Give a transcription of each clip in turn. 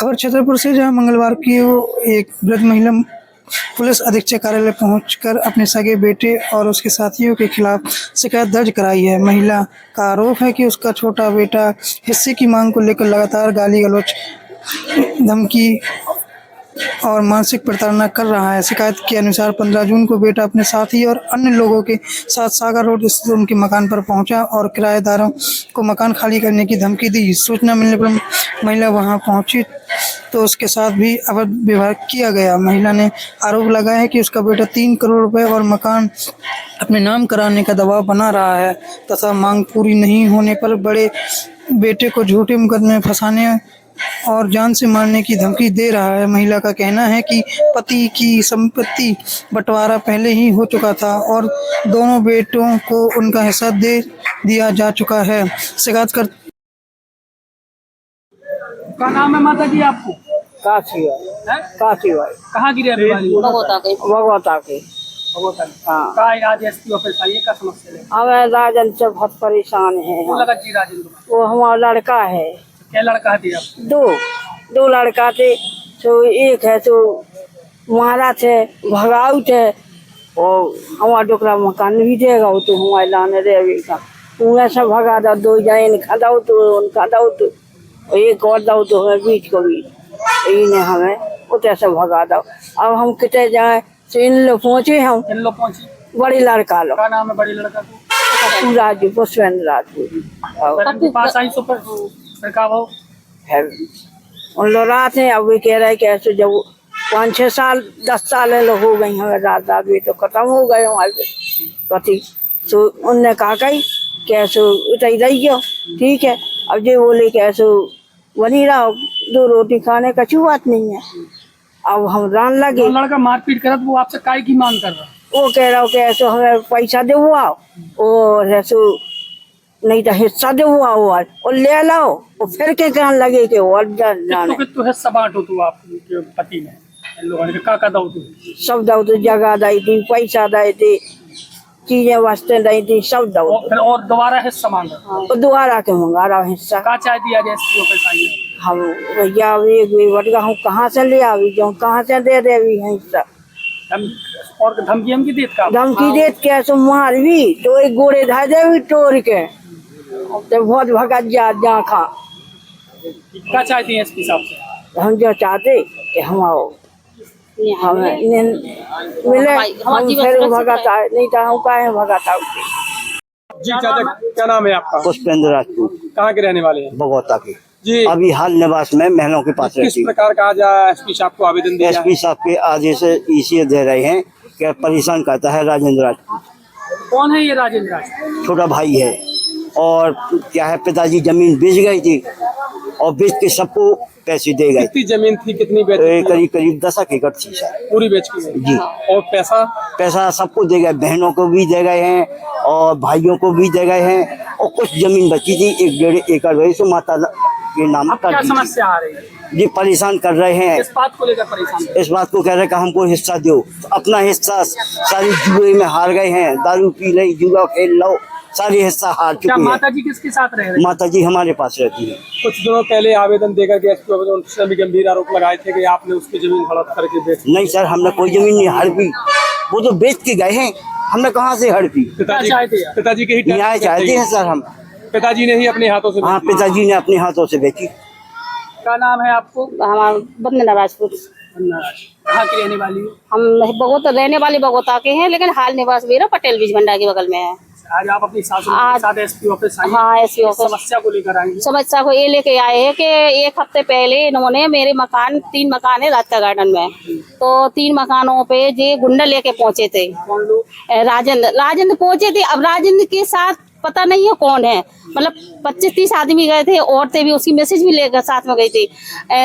खबर छतरपुर से, जहां मंगलवार की एक वृद्ध महिला पुलिस अधीक्षक कार्यालय पहुंचकर अपने सगे बेटे और उसके साथियों के खिलाफ शिकायत दर्ज कराई है। महिला का आरोप है कि उसका छोटा बेटा हिस्से की मांग को लेकर लगातार गाली गलौज, धमकी और मानसिक प्रताड़ना कर रहा है। शिकायत के अनुसार 15 जून को बेटा अपने साथी और अन्य लोगों के साथ सागर रोड स्थित उनके मकान पर पहुंचा और किराएदारों को मकान खाली करने की धमकी दी। सूचना मिलने पर महिला वहां पहुंची तो उसके साथ भी अभद्र व्यवहार किया गया। महिला ने आरोप लगाया है कि उसका बेटा 3 करोड़ रुपए और मकान अपने नाम कराने का दबाव बना रहा है तथा मांग पूरी नहीं होने पर बड़े बेटे को झूठे मुकदमे में फंसाने और जान से मारने की धमकी दे रहा है। महिला का कहना है कि पति की संपत्ति बंटवारा पहले ही हो चुका था और दोनों बेटों को उनका हिस्सा दे दिया जा चुका है। शिकायत कर क्या नाम है माता जी आपको? काशी है, काशी भाई। कहाँ की रहने वाली? भगवता के भगवता की। हाँ। का आज एसपी ऑफिस आई है, क्या समस्या है? हमें राजेंद्र से बहुत परेशान है। वो लगा जी राजेंद्र, वो हमारा लड़का है। क्या लड़का थी आप? दो लड़का थे। तो एक है तो मारा थे, भगाऊ थे और हमारा डोकरा मकान भी देगा वो तो हमारे लाने देगा। उन्हें सब भगा दो, 2 जाए खादाओ तो एक और दो तो हमें बीच को भी इन्हें हमें उतने से भगा दो। अब हम कितने जाए तो इन लोग पहुँचे, हम इन लोग पहुंचे। बड़ी लड़का लोग। क्या नाम है बड़ी लड़का को? राजू पुष्पेंद्र राजपूत। उनके पास आई सुपर सरकार वो है उन लोग रात है। अब भी कह रहे कि ऐसे जब 5-6 साल 10 साल लोग हो गई हमें रात भी तो खत्म हो गए हमारे पति। तो उनने कहा कही कैसे इतना रही हो, ठीक है। अब जो बोले कैसे बनी रहो, 2 रोटी खाने का छू बात नहीं है। अब हम रान लगे। लड़का मारपीट कर वो आपसे काय की मांग कर रहा? वो कह रहा हो कि ऐसे हमें पैसा दे और ऐसे नहीं तो हिस्सा दे और ले लाओ और फिर के कहने लगे कि और जाने तो हिस्सा बांटो तो आपके पति ने इन लोगों ने का दो तो सब दो तो जगह दी थी, पैसा दी थी, चीजें वास्ते दी थी, सब दो फिर और दोबारा हिस्सा मांगा। और दोबारा के मंगा रहा हिस्सा। का चाह दिया एसपी ऑफिस आई है? हम भैया वटगा हम कहाँ से ले आवी, जो कहाँ से दे देवी हिस्सा। और धमकी देत का? धमकी देत के ऐसे मार भी तो एक गोड़े धा देवी तोड़ के तो बहुत भगा जा खा। क्या चाहती है एसपी साहब से? हम जो चाहते कि हम आओ हमें मिले, हम फिर भगाता नहीं तो हम काहे भगाता। जी चाचा, क्या नाम है आपका? पुष्पेंद्र राजपूत। कहाँ के रहने वाले हैं? भगवता के जी। अभी हाल निवास में महलों के पास किस रहती। प्रकार का आज एसपी साहब को आवेदन दिया? एसपी साहब के आदेश से इसी दे रहे हैं कि परेशान करता है राजेंद्र राजपूत। कौन है ये राजेंद्र राज? छोटा भाई है और क्या है, पिताजी जमीन बेच गई थी और बेच के सबको पैसे दे गए। कितनी जमीन थी, कितनी बेच? करीब 10 एकड़ थी सर, पूरी बेच की जी। और पैसा सबको दे गए, बहनों को भी दे गए हैं और भाइयों को भी दे गए हैं और कुछ जमीन बची थी 1-1.5 एकड़ वही सो माता के नाम अब क्या समस्या आ रही है? जी परेशान कर रहे हैं। इस बात को लेकर परेशान? इस बात को कह रहे हैं कि हमको हिस्सा दो। अपना हिस्सा सारी जुए में हार गए हैं, दारू पी रही, जुआ खेल लो, सारी हिस्सा हार चुके हैं। माता जी किसके साथ रह रहे? माता जी हमारे पास रहती है। कुछ दिनों पहले आवेदन देकर के एसपी ऑफिस भी गंभीर आरोप लगाए थे कि आपने उसकी जमीन हड़प करके बेच। नहीं सर, हमने कोई जमीन नहीं हड़पी, वो तो बेच के गए हैं, हमने कहाँ से हड़पी। पिताजी के ही न्याय चाहते हैं सर हम। पिताजी ने ही अपने हाथों से? हाँ, पिताजी ने अपने हाथों से बेची। क्या नाम है आपको? हमारा वंदना राजपूत। कहाँ की रहने वाली? हम बगोता रहने वाले बगोता के हैं, लेकिन हाल निवास मेरा पटेल बीज भंडार के बगल में है। आज आप अपनी सासू के साथ एसपी ऑफिस आई? हाँ, एसपी ऑफिस। समस्या को लेकर आई? समस्या को ये लेके आए हैं कि 1 हफ्ते पहले इन्होंने मेरे 3 मकान है राजका गार्डन में, तो 3 मकानों पे जे गुंडा लेके पहुंचे थे। कौन लोग? राजेंद्र पहुंचे थे। अब राजेंद्र के साथ पता नहीं है कौन है, मतलब 25-30 आदमी गए थे, औरतें भी उसकी मैसेज भी लेकर साथ में गई थी।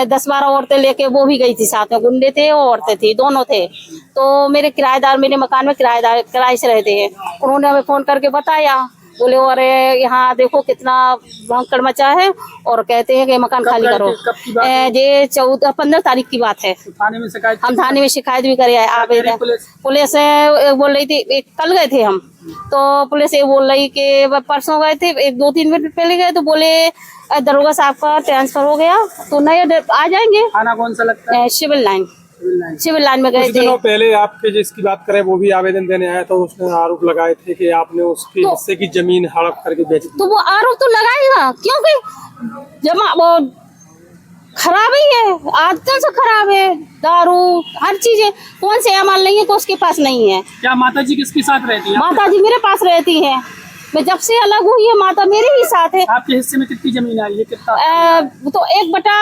10-12 औरतें लेके वो भी गई थी साथ में, गुंडे थे और औरतें थी, दोनों थे। तो मेरे किराएदार मेरे मकान में किराए से रहते हैं, उन्होंने हमें फोन करके बताया बोले और यहाँ देखो कितना भयंकर मचा है और कहते हैं कि मकान खाली करो। कब की बात है? ये 15 तारीख की बात है। थाने में शिकायत हम थाने में शिकायत भी करे आवेदन। पुलिस बोल रही थी, कल गए थे हम, तो पुलिस ये बोल रही कि परसों गए थे, 2-3 मिनट पहले गए तो बोले दरोगा साहब का ट्रांसफर हो गया तो नए आ जाएंगे। थाना कौन सा लगता है? सिविल लाइन में गए कुछ थे। दिनों पहले आपके जिसकी बात करें वो भी आवेदन देने आया तो उसने आरोप लगाए थे कि आपने उसके हिस्से की जमीन हड़प करके बेच दी। तो वो आरोप तो लगाएगा क्योंकि जमा वो खराब ही है, आदतों से खराब है, दारू हर चीज है। कौन से अमल नहीं है तो उसके पास नहीं है। क्या माता जी किसके साथ रहती है? माता जी मेरे पास रहती है, मैं जब से अलग हुई है माता मेरे ही साथ है। आपके हिस्से में कितनी जमीन आई है? कितना? तो 1 बटा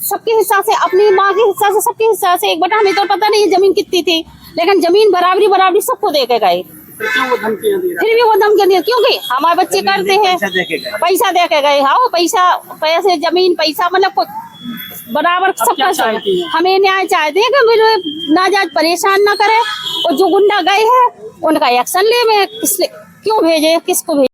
सबके हिस्सा से, अपनी माँ के हिस्सा से, सबके हिस्सा से 1 बटा। हमें तो पता नहीं जमीन कितनी थी, लेकिन जमीन बराबरी सबको दे के गए। फिर क्यों वो धमकियां दे रहा है? फिर भी वो धमकी नहीं, क्योंकि हमारे बच्चे करते हैं, पैसा दे के गए। हाँ पैसे जमीन पैसा मतलब बराबर सबका सब। हमें न्याय चाहते हैं कि मुझे नाजायज परेशान ना करे और जो गुंडा गए हैं उनका एक्शन ले। मैं क्यों भेजे, किसको भेजे?